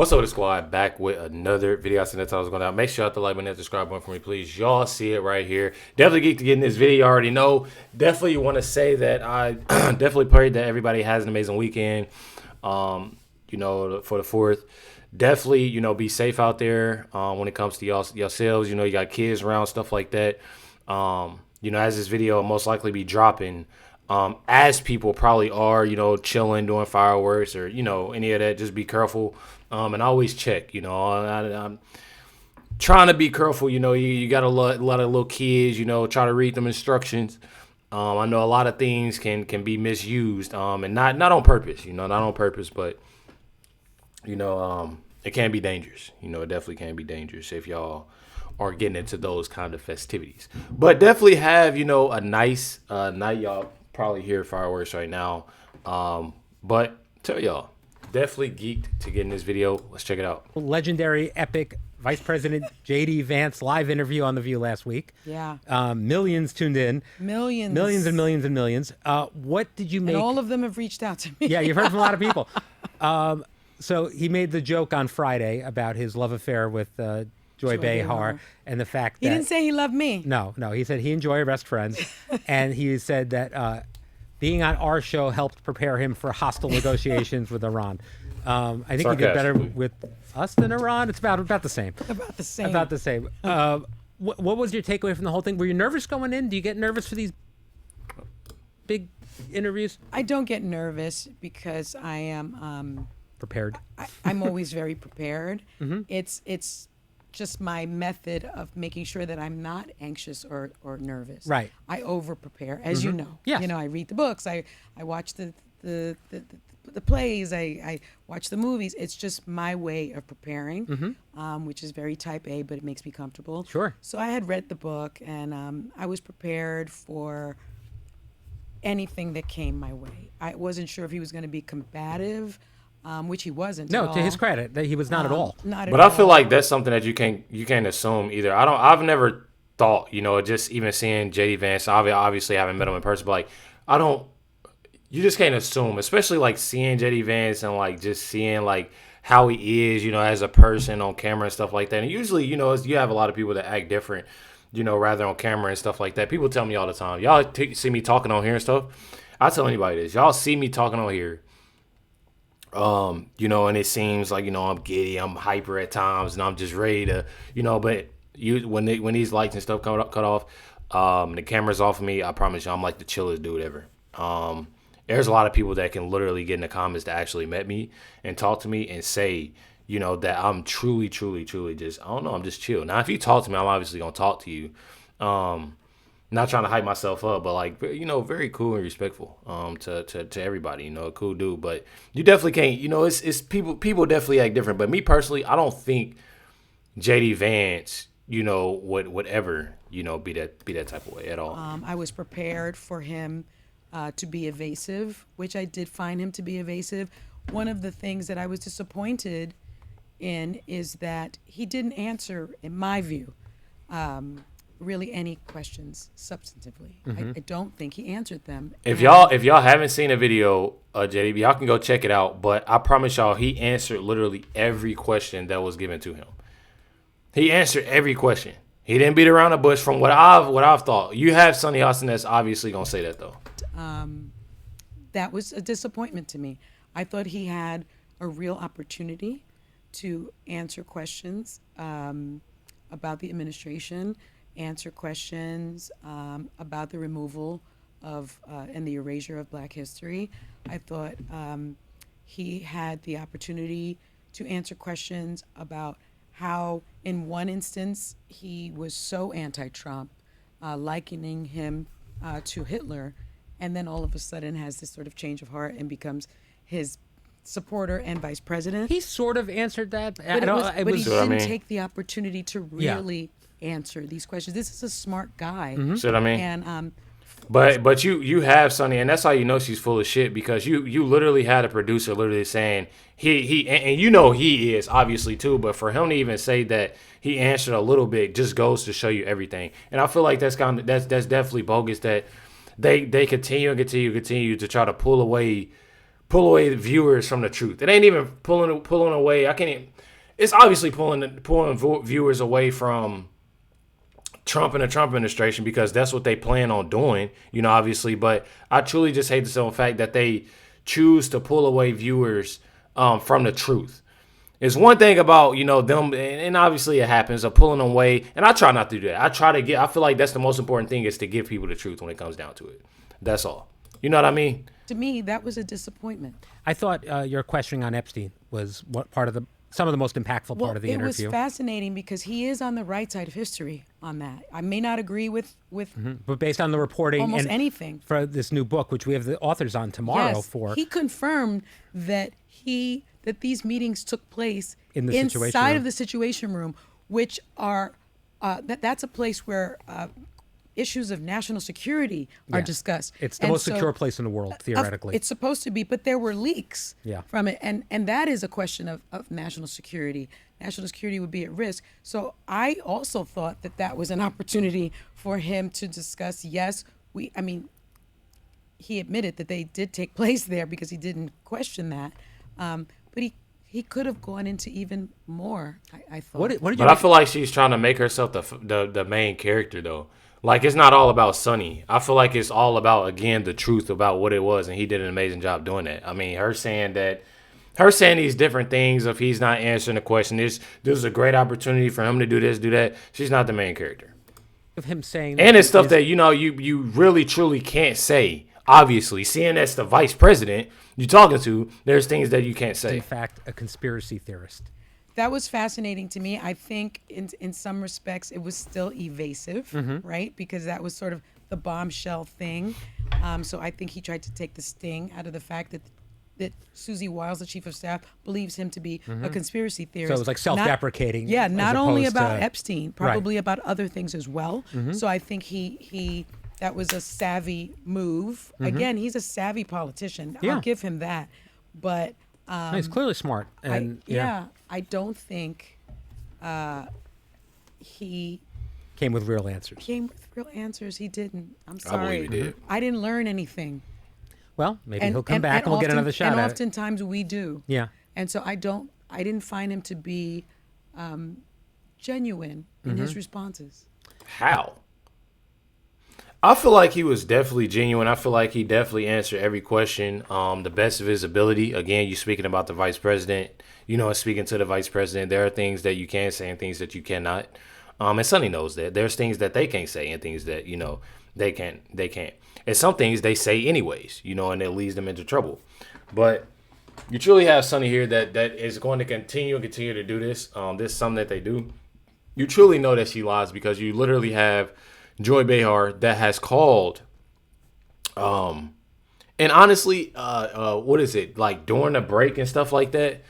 What's up, the squad? Back with another video. I said that's how I was going out. Make sure you hit the like button and subscribe button for me, please. Y'all see it right here. Definitely geek to get in this video. You already know. Definitely want to say that I definitely pray that everybody has an amazing weekend. For the 4th. Definitely, be safe out there when it comes to yourselves. You got kids around, stuff like that. As this video will most likely be dropping, as people probably are, chilling, doing fireworks or, any of that, just be careful. And always check, I'm trying to be careful. You got a lot of little kids, try to read them instructions. I know a lot of things can be misused, and not on purpose, not on purpose, but, it can be dangerous. It definitely can be dangerous if y'all are getting into those kind of festivities. But definitely have, a nice night. Y'all probably hear fireworks right now. But tell y'all, definitely geeked to get in this video. Let's check it out. Legendary, epic Vice President J.D. Vance live interview on The View last week. Yeah. Millions tuned in. Millions. Millions and millions and millions. What did you make? And all of them have reached out to me. Yeah, you've heard from a lot of people. So he made the joke on Friday about his love affair with Joy Behar and the fact that... He didn't say he loved me. No. He said he and Joy are best friends. And he said that being on our show helped prepare him for hostile negotiations with Iran. I think he did better with us than Iran. It's about the same. About the same. About the same. What was your takeaway from the whole thing? Were you nervous going in? Do you get nervous for these big interviews? I don't get nervous because I am... prepared. I'm always very prepared. Mm-hmm. It's just my method of making sure that I'm not anxious or nervous. Right. I over prepare, as you know. Yes. I read the books. I watch the plays. I watch the movies. It's just my way of preparing, which is very type A, but it makes me comfortable. Sure. So I had read the book, and I was prepared for anything that came my way. I wasn't sure if he was going to be combative, which he wasn't. No, at to all. his credit, that he was not at all. Not at But all. I feel like that's something that you can't assume either. I've never thought, just even seeing JD Vance, obviously I haven't met him in person, but you just can't assume, especially like seeing JD Vance and like just seeing like how he is, as a person on camera and stuff like that. And usually, you have a lot of people that act different, rather on camera and stuff like that. People tell me all the time, y'all see me talking on here and stuff. I tell anybody this, y'all see me talking on here. And it seems like, I'm giddy, I'm hyper at times, and I'm just ready to, but when these lights and stuff cut off, the camera's off of me, I promise you, I'm like the chillest dude ever. There's a lot of people that can literally get in the comments that actually met me and talk to me and say, that I'm truly just, I don't know, I'm just chill. Now, if you talk to me, I'm obviously going to talk to you. Not trying to hype myself up, but very cool and respectful to everybody, a cool dude. But you definitely can't, it's people definitely act different. But me personally, I don't think JD Vance, would ever, be that type of way at all. I was prepared for him to be evasive, which I did find him to be evasive. One of the things that I was disappointed in is that he didn't answer, in my view, really any questions substantively. I don't think he answered them. If y'all haven't seen a video of JD, y'all can go check it out. But I promise y'all, he answered literally every question that was given to him. He answered every question. He didn't beat around the bush from what I've thought. You have Sonny Austin that's obviously gonna say that though. That was a disappointment to me. I thought he had a real opportunity to answer questions about the administration, answer questions about the removal of and the erasure of Black history. I thought he had the opportunity to answer questions about how, in one instance, he was so anti-Trump, likening him to Hitler, and then all of a sudden has this sort of change of heart and becomes his supporter and vice president. He sort of answered that. But he didn't take the opportunity to really answer these questions. This is a smart guy. See what I mean? And but you have Sonny, and that's how you know she's full of shit, because you literally had a producer literally saying he and he is obviously too, but for him to even say that he answered a little bit just goes to show you everything. And I feel like that's definitely bogus that they continue to try to pull away pull away the viewers from the truth. It ain't even pulling away. I can't even, it's obviously pulling viewers away from Trump and the Trump administration, because that's what they plan on doing, obviously. But I truly just hate the simple fact that they choose to pull away viewers from the truth. It's one thing about, them, and obviously it happens, of pulling them away. And I try not to do that. I feel like that's the most important thing, is to give people the truth when it comes down to it. That's all. You know what I mean? To me, that was a disappointment. I thought your questioning on Epstein was some of the most impactful part of the interview. It was fascinating because he is on the right side of history on that. I may not agree with but based on the reporting, almost and anything for this new book, which we have the authors on tomorrow for. He confirmed that these meetings took place inside of the Situation Room, which are that's a place where issues of national security are discussed. It's the most secure place in the world, theoretically. It's supposed to be, but there were leaks from it. And that is a question of national security. National security would be at risk. So I also thought that was an opportunity for him to discuss, he admitted that they did take place there because he didn't question that. But he could have gone into even more, I thought. But I feel like she's trying to make herself the main character, though. Like, it's not all about Sonny. I feel like it's all about, again, the truth about what it was, and he did an amazing job doing that. I mean, her saying these different things, if he's not answering the question, this is a great opportunity for him to do this, do that. She's not the main character. Of him saying, and it's stuff that you really truly can't say. Obviously, seeing that's the vice president you're talking to, there's things that you can't say. In fact, a conspiracy theorist. That was fascinating to me. I think in some respects it was still evasive, right? Because that was sort of the bombshell thing. So I think he tried to take the sting out of the fact that Susie Wiles, the chief of staff, believes him to be a conspiracy theorist. So it was like self-deprecating. Not only about Epstein, probably about other things as well. So I think that was a savvy move. Again, he's a savvy politician. I'll give him that. But he's clearly smart. And I don't think he came with real answers. He didn't. I'm sorry. I believe he did. I didn't learn anything. Well, maybe he'll come back and we'll get another shot at it. And oftentimes we do. Yeah. And so I didn't find him to be genuine in his responses. How? I feel like he was definitely genuine. I feel like he definitely answered every question the best of his ability. Again, you speaking about the vice president, speaking to the vice president, there are things that you can say and things that you cannot. And Sonny knows that. There's things that they can't say and things that, they can't. And some things they say anyways, and it leads them into trouble. But you truly have Sonny here that is going to continue to do this. This is something that they do. You truly know that she lies because you literally have Joy Behar that has called, and honestly, what is it, like during the break and stuff like that,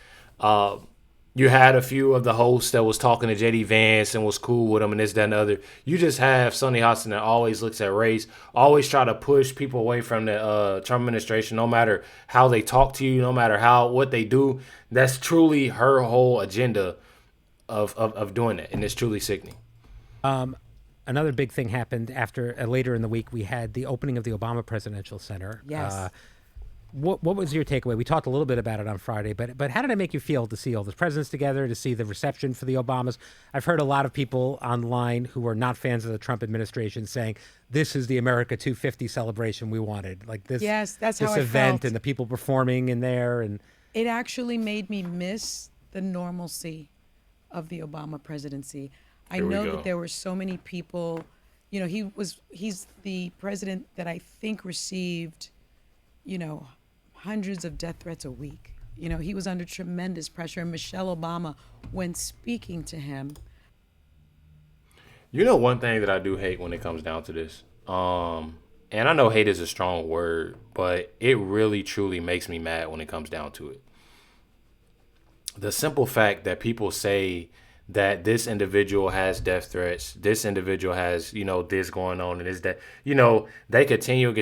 you had a few of the hosts that was talking to J.D. Vance and was cool with him and this, that, and the other. You just have Sonny Hostin that always looks at race, always try to push people away from the Trump administration, no matter how they talk to you, no matter what they do. That's truly her whole agenda of doing that, and it's truly sickening. Another big thing happened after later in the week. We had the opening of the Obama Presidential Center. Yes. What was your takeaway? We talked a little bit about it on Friday, but how did it make you feel to see all the presidents together, to see the reception for the Obamas? I've heard a lot of people online who are not fans of the Trump administration saying this is the America 250 celebration we wanted. Like this. Yes, that's how I event felt. And the people performing in there, and it actually made me miss the normalcy of the Obama presidency. I know that there were so many people. He's the president that I think received, hundreds of death threats a week. He was under tremendous pressure. And Michelle Obama, when speaking to him. One thing that I do hate when it comes down to this, and I know hate is a strong word, but it really, truly makes me mad when it comes down to it. The simple fact that people say that this individual has death threats, this individual has, this going on and this, that, they continue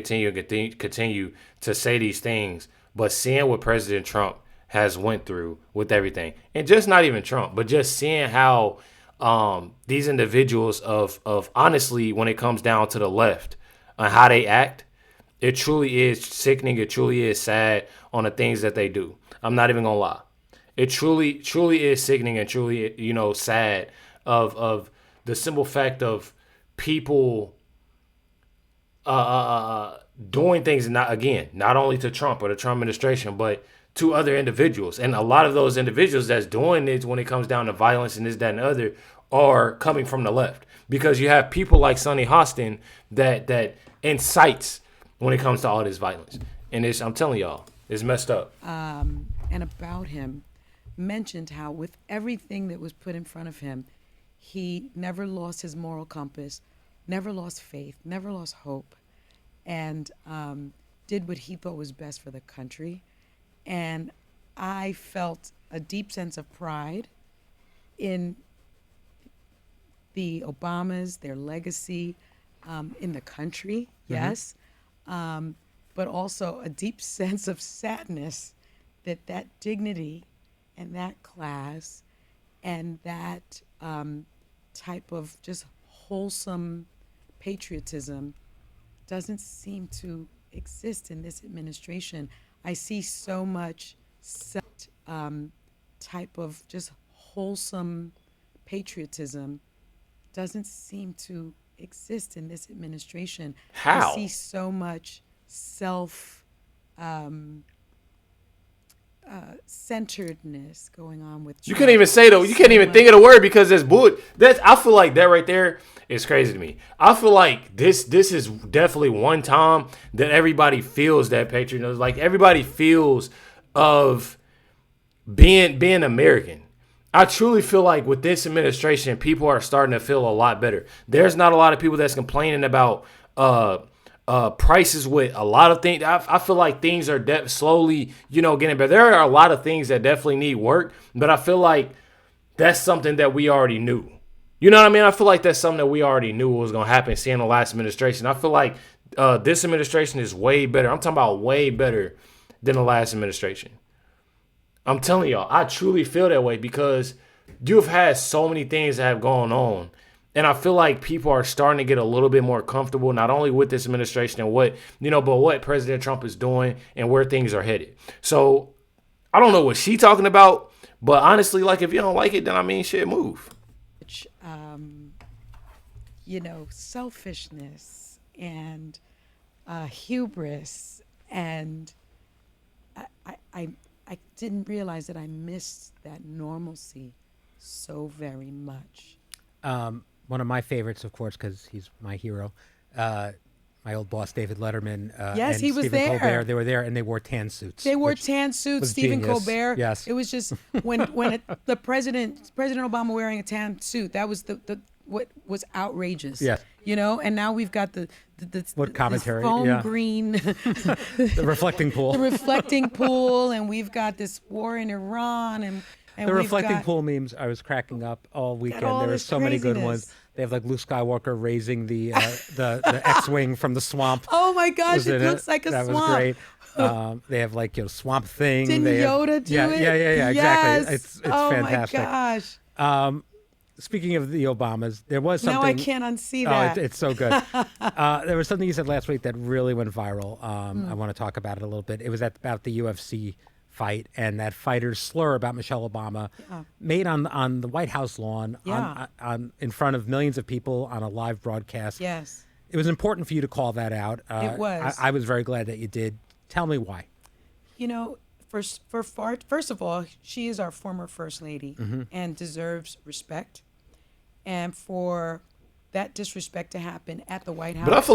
to say these things, but seeing what President Trump has went through with everything, and just not even Trump, but just seeing how these individuals of honestly, when it comes down to the left, how they act, It truly is sickening. It truly is sad on the things that they do. I'm not even gonna lie. It truly is sickening and truly, sad of the simple fact of people doing things, not only to Trump or the Trump administration, but to other individuals. And a lot of those individuals that's doing it when it comes down to violence and this, that, and the other are coming from the left. Because you have people like Sonny Hostin that incites when it comes to all this violence. And I'm telling y'all, it's messed up. And about him, mentioned how with everything that was put in front of him, he never lost his moral compass, never lost faith, never lost hope, and did what he thought was best for the country. And I felt a deep sense of pride in the Obamas, their legacy in the country, yes, but also a deep sense of sadness that dignity and that class and that type of just wholesome patriotism doesn't seem to exist in this administration. I see so much type of just wholesome patriotism doesn't seem to exist in this administration. How? I see so much centeredness going on with Trump. You can't even say though. You can't even think of the word because there's bullet. I feel like that right there is crazy to me. I feel like this is definitely one time that everybody feels that patriotism. Like everybody feels of being American. I truly feel like with this administration, people are starting to feel a lot better. There's not a lot of people that's complaining about prices with a lot of things. I feel like things are slowly, getting better. There are a lot of things that definitely need work, but I feel like that's something that we already knew. You know what I mean? I feel like that's something that we already knew was going to happen seeing the last administration. I feel like this administration is way better. I'm talking about way better than the last administration. I'm telling y'all, I truly feel that way because you've had so many things that have gone on. And I feel like people are starting to get a little bit more comfortable, not only with this administration and but what President Trump is doing and where things are headed. So I don't know what she's talking about, but honestly, like if you don't like it, then shit, move. Selfishness and hubris, and I didn't realize that I missed that normalcy so very much. One of my favorites, of course, because he's my hero, my old boss, David Letterman. Yes, and he was Stephen there. Colbert, they were there, and they wore tan suits. They wore tan suits. Stephen genius. Colbert. Yes. It was just when the President Obama wearing a tan suit, that was the what was outrageous. Yes. And now we've got the what commentary? Foam yeah. green, the reflecting pool. the reflecting pool, and we've got this war in Iran, and the reflecting pool memes, I was cracking up all weekend. There were so many good ones. They have like Luke Skywalker raising the X-wing from the swamp. Oh my gosh, it looks like a swamp. That was great. They have like Swamp Thing. Didn't Yoda do it? Yeah, exactly. It's oh fantastic. Oh my gosh. Speaking of the Obamas, there was something. Now I can't unsee that. It's so good. There was something you said last week that really went viral. I want to talk about it a little bit. It was about the UFC fight and that fighter's slur about Michelle Obama made on the White House lawn on in front of millions of people on a live broadcast. Yes. It was important for you to call that out. It was. I was very glad that you did. Tell me why. First of all, she is our former First Lady and deserves respect. And for that disrespect to happen at the White House. But I feel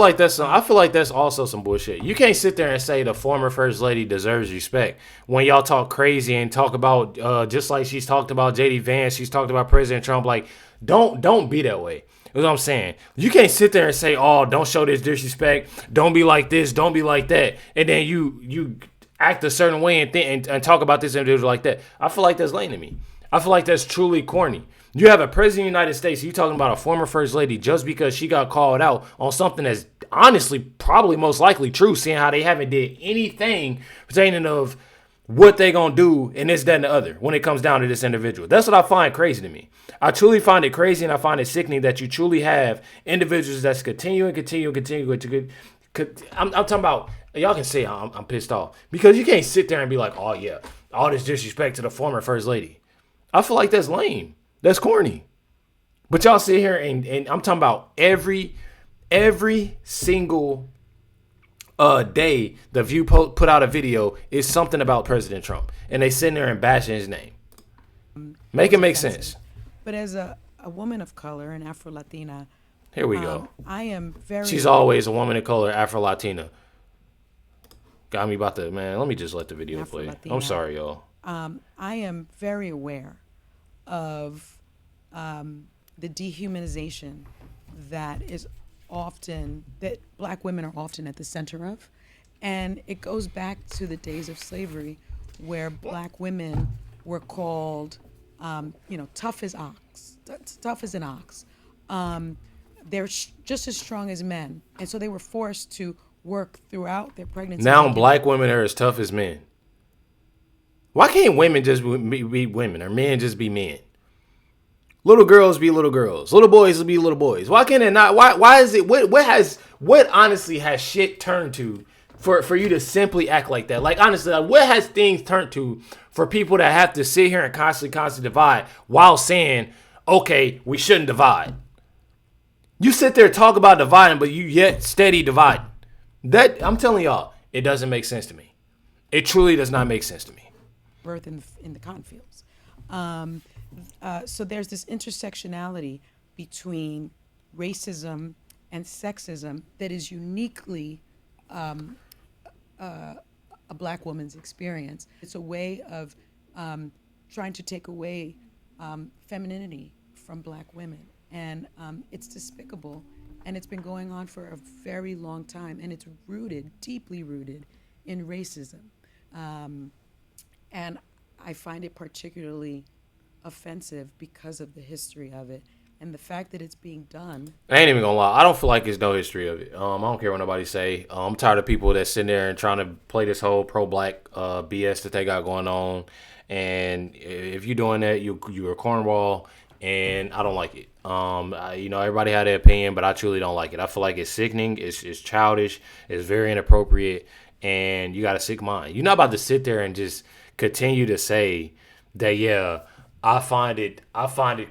like that's also some bullshit. You can't sit there and say the former First Lady deserves respect when y'all talk crazy and talk about just like she's talked about JD Vance, she's talked about President Trump. Like, don't be that way. That's what I'm saying. You can't sit there and say, "Oh, don't show this disrespect. Don't be like this. Don't be like that," and then you act a certain way and talk about this individual like that. I feel like that's lame to me. I feel like that's truly corny. You have a president of the United States, you talking about a former first lady just because she got called out on something that's honestly probably most likely true, seeing how they haven't did anything pertaining of what they gonna do and this, that, and the other when it comes down to this individual. That's what I find crazy to me. I truly find it crazy and I find it sickening that you truly have individuals that's continue I'm talking about, y'all can see I'm pissed off. Because you can't sit there and be like, oh, yeah, all this disrespect to the former first lady. I feel like that's lame. That's corny. But y'all sit here and I'm talking about every single day the View put out a video is something about President Trump. And they sitting there and bashing his name. Make it make sense. But as a woman of color, an Afro-Latina, here we go. I am very... She's always a woman of color, Afro-Latina. Got me about to, man, let me just let the video play. I'm sorry, y'all. I am very aware of the dehumanization that black women are often at the center of. And it goes back to the days of slavery where black women were called, tough as an ox. They're just as strong as men. And so they were forced to work throughout their pregnancy. Now black women are as tough as men. Why can't women just be women or men just be men? Little girls be little girls. Little boys be little boys. Why can't it not? Why is it? What honestly has shit turned to for you to simply act like that? Like honestly, what has things turned to for people that have to sit here and constantly divide while saying, okay, we shouldn't divide. You sit there and talk about dividing, but you yet steady dividing. That I'm telling y'all, it doesn't make sense to me. It truly does not make sense to me. Birth in the cotton fields. So there's this intersectionality between racism and sexism that is uniquely a black woman's experience. It's a way of trying to take away femininity from black women. And it's despicable. And it's been going on for a very long time. And it's deeply rooted in racism. And I find it particularly offensive because of the history of it and the fact that it's being done. I ain't even gonna lie. I don't feel like there's no history of it. I don't care what nobody say. I'm tired of people that sitting there and trying to play this whole pro-black BS that they got going on. And if you're doing that, you're a cornball, and I don't like it. Everybody had their opinion, but I truly don't like it. I feel like it's sickening. It's childish. It's very inappropriate, and you got a sick mind. You're not about to sit there and just continue to say that, yeah, I find it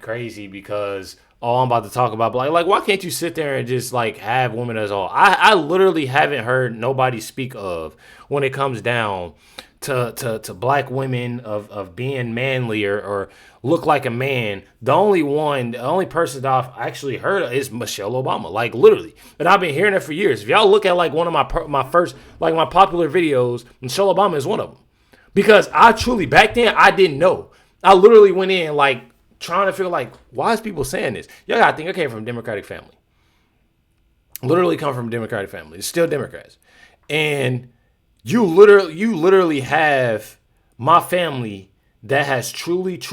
crazy because I'm about to talk about black. Like, why can't you sit there and just like have women as all? I literally haven't heard nobody speak of when it comes down to black women of being manlier or look like a man. The only person that I've actually heard of is Michelle Obama. Like literally, and I've been hearing it for years. If y'all look at like one of my first like my popular videos, Michelle Obama is one of them. Because I truly, back then, I didn't know. I literally went in, like, trying to feel like, why is people saying this? Y'all gotta think I came from a Democratic family. Literally come from a Democratic family. It's still Democrats. And you literally have my family that has truly, they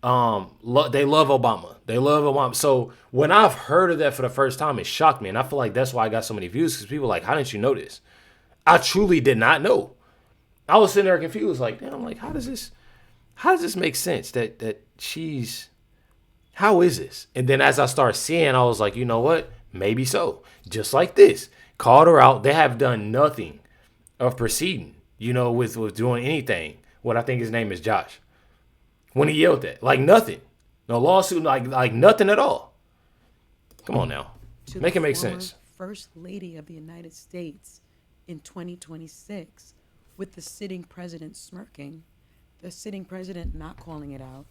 love Obama. They love Obama. So when I've heard of that for the first time, it shocked me. And I feel like that's why I got so many views, because people are like, how didn't you know this? I truly did not know. I was sitting there confused, like, damn, like, how does this make sense that she's, how is this? And then as I started seeing, I was like, you know what? Maybe so. Just like this. Called her out. They have done nothing of proceeding, with doing anything. What I think his name is Josh. When he yelled that. Like nothing. No lawsuit, like nothing at all. Come on now. Make it make sense. First Lady of the United States in 2026. With the sitting president smirking, the sitting president not calling it out,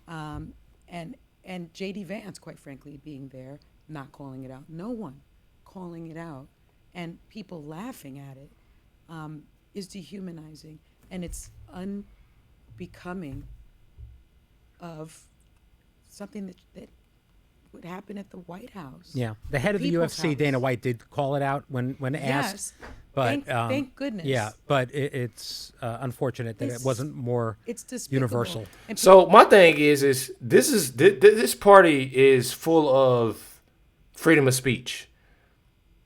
and J.D. Vance, quite frankly, being there, not calling it out. No one calling it out, and people laughing at it is dehumanizing, and it's unbecoming of something that would happen at the White House. Yeah, the head of the UFC, House. Dana White, did call it out when asked. Yes. But thank goodness. Yeah, but it's unfortunate that it wasn't more universal. So my thing is this party is full of freedom of speech.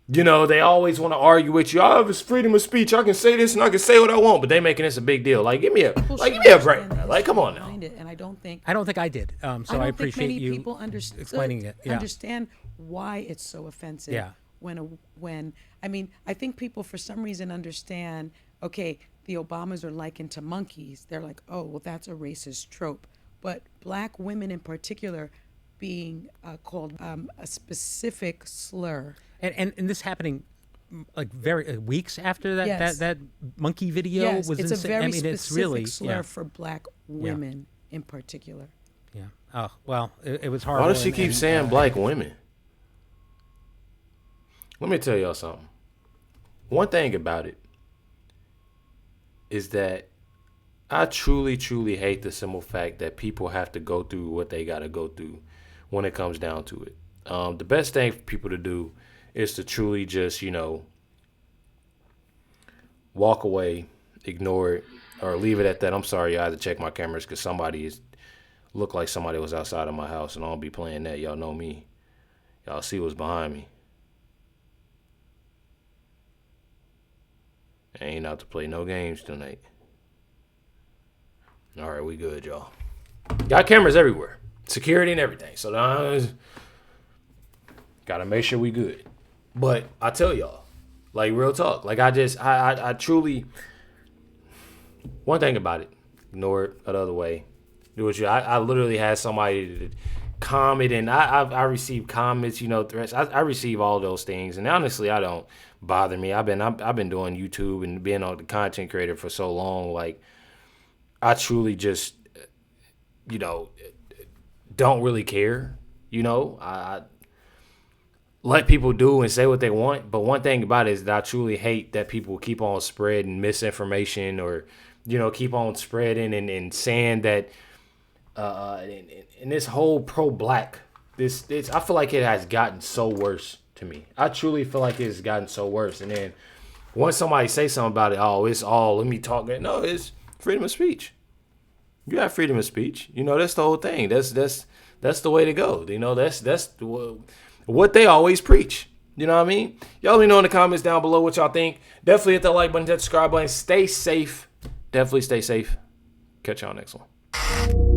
They always want to argue with you. I have this freedom of speech. I can say this and I can say what I want, but they making this a big deal. Like, give me a break. Like, come on now. And I don't think I did. So I appreciate you people explaining it. Yeah. Understand why it's so offensive. Yeah. when I mean, I think people for some reason understand, okay, the Obamas are likened to monkeys. They're like, oh, well, that's a racist trope. But black women in particular being called a specific slur. And this happening like very weeks after that Yes. that monkey video Yes, was it's insane. a very I mean, specific it's really slur for black women in particular. Yeah. Oh well, it was horrible. Why does she keep saying black women? Let me tell y'all something. One thing about it is that I truly, truly hate the simple fact that people have to go through what they got to go through when it comes down to it. The best thing for people to do is to truly just, walk away, ignore it, or leave it at that. I'm sorry, I had to check my cameras because looked like somebody was outside of my house, and I don't be playing that. Y'all know me. Y'all see what's behind me. I ain't out to play no games tonight. All right, we good, y'all. Got cameras everywhere, security and everything. So now, gotta make sure we good. But I tell y'all, like real talk, like I truly. One thing about it, ignore it the other way. Do what I literally had somebody comment, and I received comments, threats. I receive all those things, and honestly, I don't bother me. I've been doing YouTube and being on the content creator for so long. Like, I truly just, don't really care. I let people do and say what they want. But one thing about it is that I truly hate that people keep on spreading misinformation or, keep on spreading and saying that. And this whole pro-black, this I feel like it has gotten so worse to me. I truly feel like it's gotten so worse. And then once somebody say something about it, oh, it's all let me talk. No, it's freedom of speech. You have freedom of speech. That's the whole thing. That's the way to go. That's what they always preach. You know what I mean? Y'all let me know in the comments down below what y'all think. Definitely hit that like button, hit that subscribe button. Stay safe. Definitely stay safe. Catch y'all next one.